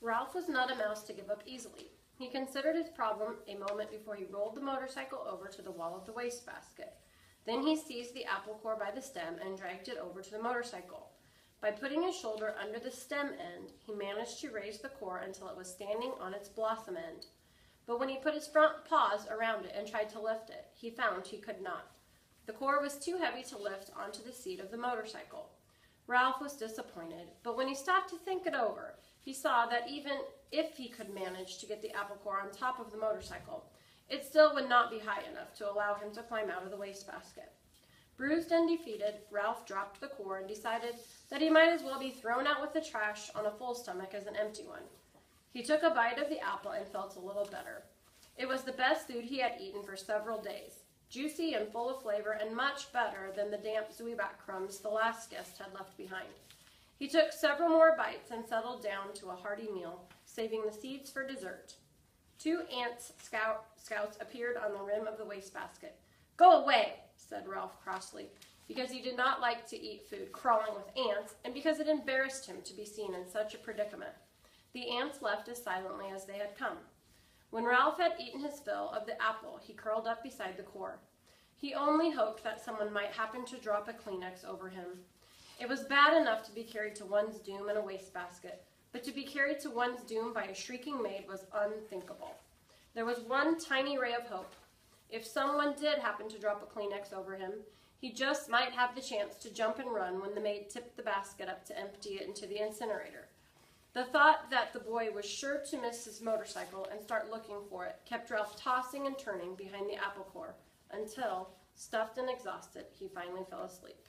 Ralph was not a mouse to give up easily. He considered his problem a moment before he rolled the motorcycle over to the wall of the wastebasket. Then he seized the apple core by the stem and dragged it over to the motorcycle. By putting his shoulder under the stem end, he managed to raise the core until it was standing on its blossom end. But when he put his front paws around it and tried to lift it, he found he could not. The core was too heavy to lift onto the seat of the motorcycle. Ralph was disappointed, but when he stopped to think it over, he saw that even if he could manage to get the apple core on top of the motorcycle, it still would not be high enough to allow him to climb out of the wastebasket. Bruised and defeated, Ralph dropped the core and decided that he might as well be thrown out with the trash on a full stomach as an empty one. He took a bite of the apple and felt a little better. It was the best food he had eaten for several days, juicy and full of flavor and much better than the damp Zwieback crumbs the last guest had left behind. He took several more bites and settled down to a hearty meal, saving the seeds for dessert. 2 ants scouts appeared on the rim of the wastebasket. "Go away," said Ralph crossly, because he did not like to eat food crawling with ants, and because it embarrassed him to be seen in such a predicament. The ants left as silently as they had come. When Ralph had eaten his fill of the apple, he curled up beside the core. He only hoped that someone might happen to drop a Kleenex over him. It was bad enough to be carried to one's doom in a wastebasket, but to be carried to one's doom by a shrieking maid was unthinkable. There was one tiny ray of hope. If someone did happen to drop a Kleenex over him, he just might have the chance to jump and run when the maid tipped the basket up to empty it into the incinerator. The thought that the boy was sure to miss his motorcycle and start looking for it kept Ralph tossing and turning behind the apple core until, stuffed and exhausted, he finally fell asleep.